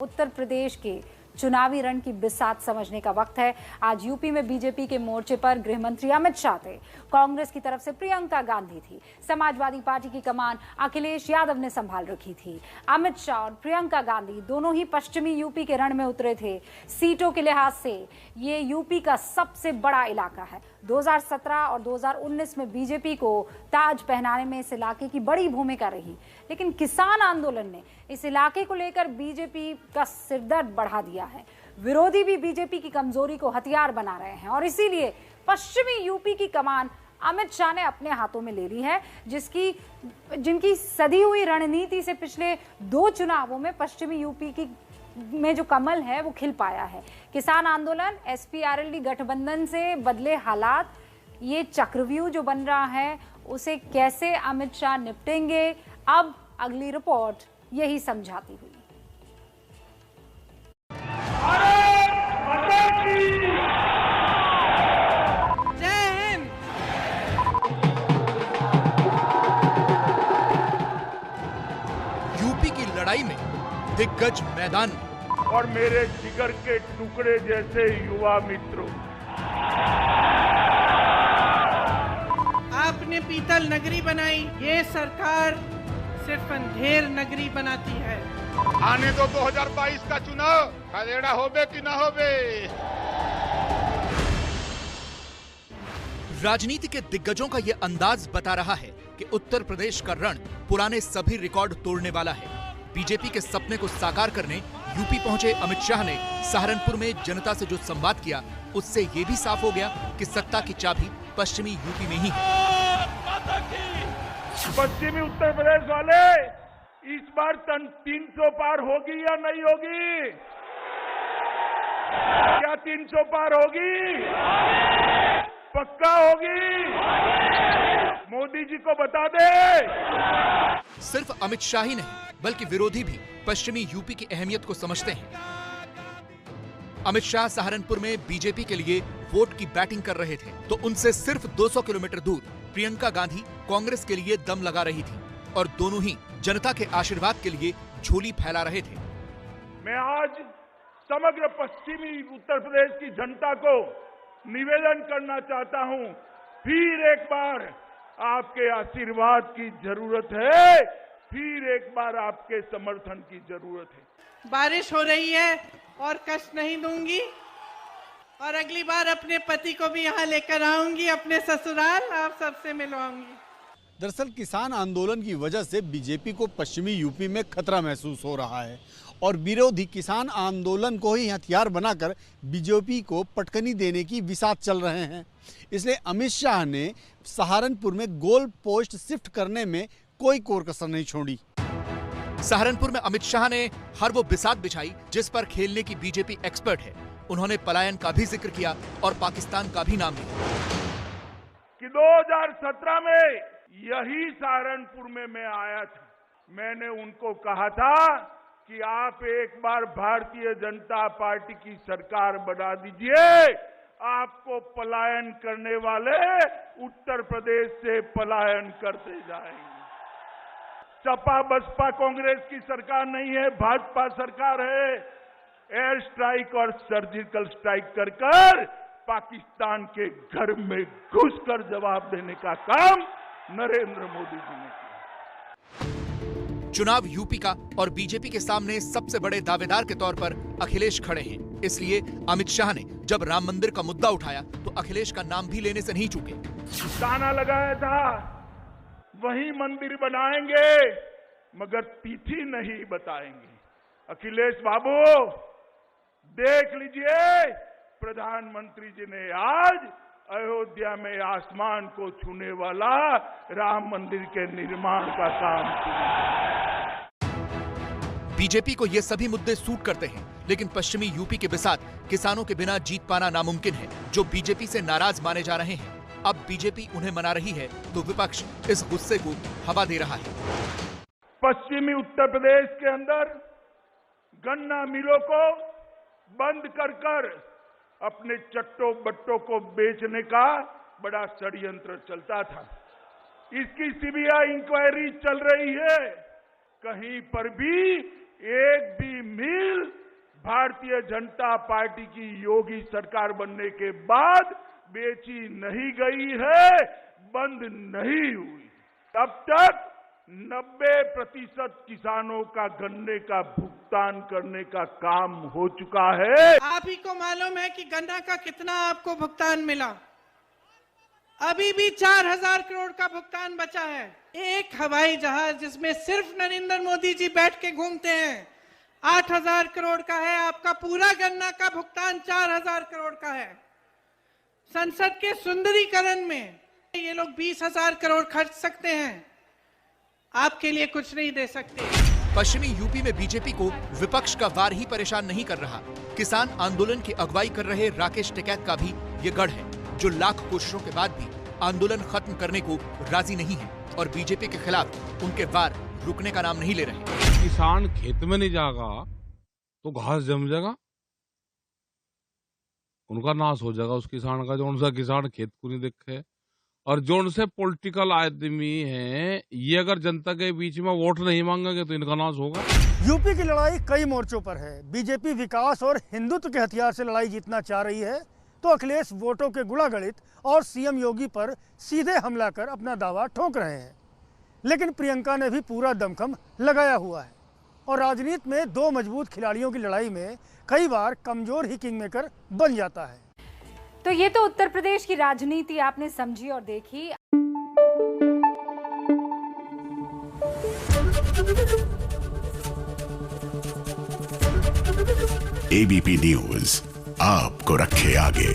उत्तर प्रदेश के चुनावी रण की बिसात समझने का वक्त है। आज यूपी में बीजेपी के मोर्चे पर गृह मंत्री अमित शाह थे, कांग्रेस की तरफ से प्रियंका गांधी थी, समाजवादी पार्टी की कमान अखिलेश यादव ने संभाल रखी थी। अमित शाह और प्रियंका गांधी दोनों ही पश्चिमी यूपी के रण में उतरे थे। सीटों के लिहाज से ये यूपी का सबसे बड़ा इलाका है। 2017 और 2019 में बीजेपी को ताज पहनाने में इस इलाके की बड़ी भूमिका रही, लेकिन किसान आंदोलन ने इस इलाके को लेकर बीजेपी का सिरदर्द बढ़ा दिया है। विरोधी भी बीजेपी की कमजोरी को हथियार बना रहे हैं और इसीलिए पश्चिमी यूपी की कमान अमित शाह ने अपने हाथों में ले ली है, जिनकी सधी हुई रणनीति से पिछले 2 चुनावों में पश्चिमी यूपी की में जो कमल है वो खिल पाया है। किसान आंदोलन, एसपी-आरएलडी गठबंधन से बदले हालात, ये चक्रव्यूह जो बन रहा है उसे कैसे अमित शाह निपटेंगे, अब अगली रिपोर्ट यही समझाती हुई। यूपी की लड़ाई में दिग्गज मैदान में और मेरे जिगर के टुकड़े जैसे युवा मित्रों, आपने पीतल नगरी बनाई, ये सरकार सिर्फ अंधेर नगरी बनाती है। आने दो 2022 का चुनाव, खलेड़ा होबे कि ना होबे। राजनीति के दिग्गजों का यह अंदाज बता रहा है कि उत्तर प्रदेश का रण पुराने सभी रिकॉर्ड तोड़ने वाला है। बीजेपी के सपने को साकार करने यूपी पहुंचे अमित शाह ने सहारनपुर में जनता से जो संवाद किया, उससे ये भी साफ हो गया कि सत्ता की चाबी पश्चिमी यूपी में ही है। पश्चिमी उत्तर प्रदेश वाले इस बार 300 पार होगी या नहीं होगी? क्या 300 पार होगी? पक्का होगी? मोदी जी को बता दे। सिर्फ अमित शाह ही नहीं बल्कि विरोधी भी पश्चिमी यूपी की अहमियत को समझते हैं। अमित शाह सहारनपुर में बीजेपी के लिए वोट की बैटिंग कर रहे थे तो उनसे सिर्फ 200 किलोमीटर दूर प्रियंका गांधी कांग्रेस के लिए दम लगा रही थी और दोनों ही जनता के आशीर्वाद के लिए झोली फैला रहे थे। मैं आज समग्र पश्चिमी उत्तर प्रदेश की जनता को निवेदन करना चाहता हूं, फिर एक बार आपके आशीर्वाद की जरूरत है, फिर एक बार आपके समर्थन की जरूरत है। बारिश हो रही है और कष्ट नहीं दूंगी और अगली बार अपने पति को भी यहाँ लेकर आऊंगी, अपने ससुराल, आप सबसे मिलवाऊंगी। दरअसल किसान आंदोलन की वजह से बीजेपी को पश्चिमी यूपी में खतरा महसूस हो रहा है और विरोधी किसान आंदोलन को ही हथियार बनाकर बीजेपी को पटकनी देने की विसात चल रहे हैं। इसलिए अमित शाह ने सहारनपुर में गोल पोस्ट शिफ्ट करने में कोई कोर कसर नहीं छोड़ी। सहारनपुर में अमित शाह ने हर वो बिसात बिछाई जिस पर खेलने की बीजेपी एक्सपर्ट है। उन्होंने पलायन का भी जिक्र किया और पाकिस्तान का भी नाम लिया कि 2017 में यही सहारनपुर में मैं आया था। मैंने उनको कहा था कि आप एक बार भारतीय जनता पार्टी की सरकार बना दीजिए, आपको पलायन करने वाले उत्तर प्रदेश से पलायन करते जाएंगे। सपा बसपा कांग्रेस की सरकार नहीं है, भाजपा सरकार है। एयर स्ट्राइक और सर्जिकल स्ट्राइक कर पाकिस्तान के घर में घुसकर जवाब देने का काम नरेंद्र मोदी जी ने किया। चुनाव यूपी का और बीजेपी के सामने सबसे बड़े दावेदार के तौर पर अखिलेश खड़े हैं। इसलिए अमित शाह ने जब राम मंदिर का मुद्दा उठाया तो अखिलेश का नाम भी लेने से नहीं चूके। ताना लगाया था वही मंदिर बनाएंगे मगर तिथि नहीं बताएंगे। अखिलेश बाबू देख लीजिए, प्रधानमंत्री जी ने आज अयोध्या में आसमान को छूने वाला राम मंदिर के निर्माण का काम किया। बीजेपी को ये सभी मुद्दे सूट करते हैं, लेकिन पश्चिमी यूपी के बिसात किसानों के बिना जीत पाना नामुमकिन है, जो बीजेपी से नाराज माने जा रहे हैं। अब बीजेपी उन्हें मना रही है तो विपक्ष इस गुस्से को हवा दे रहा है। पश्चिमी उत्तर प्रदेश के अंदर गन्ना मिलों को बंद कर अपने चट्टो बट्टों को बेचने का बड़ा षड्यंत्र चलता था। इसकी सीबीआई इंक्वायरी चल रही है। कहीं पर भी एक भी मिल भारतीय जनता पार्टी की योगी सरकार बनने के बाद बेची नहीं गई है, बंद नहीं हुई। अब तक 90% किसानों का गन्ने का भुगतान करने का काम हो चुका है। आप ही को मालूम है कि गन्ना का कितना आपको भुगतान मिला। अभी भी 4000 करोड़ का भुगतान बचा है। एक हवाई जहाज जिसमें सिर्फ नरेंद्र मोदी जी बैठ के घूमते हैं 8000 करोड़ का है। आपका पूरा गन्ना का भुगतान 4000 करोड़ का है। संसद के सुंदरीकरण में ये लोग 20,000 करोड़ खर्च सकते हैं, आपके लिए कुछ नहीं दे सकते। पश्चिमी यूपी में बीजेपी को विपक्ष का वार ही परेशान नहीं कर रहा। किसान आंदोलन की अगुवाई कर रहे राकेश टिकैत का भी ये गढ़ है, जो लाख कोशिशों के बाद भी आंदोलन खत्म करने को राजी नहीं है और बीजेपी के खिलाफ उनके वार रुकने का नाम नहीं ले रहे। किसान खेत में नहीं जाएगा तो घास जम जाएगा, उनका नाश हो जाएगा। उस किसान का जो उनसा किसान खेत को नहीं देखे, और जो उनसे पॉलिटिकल आदमी हैं, ये अगर जनता के बीच में वोट नहीं मांगेंगे तो इनका नाश होगा। यूपी की लड़ाई कई मोर्चों पर है। बीजेपी विकास और हिंदुत्व के हथियार से लड़ाई जीतना चाह रही है, तो अखिलेश वोटों के गुणागणित और सीएम योगी पर सीधे हमला कर अपना दावा ठोक रहे हैं। लेकिन प्रियंका ने भी पूरा दमखम लगाया हुआ है और राजनीति में दो मजबूत खिलाड़ियों की लड़ाई में कई बार कमजोर ही किंग मेकर बन जाता है। तो ये तो उत्तर प्रदेश की राजनीति आपने समझी और देखी। एबीपी न्यूज आपको रखे आगे।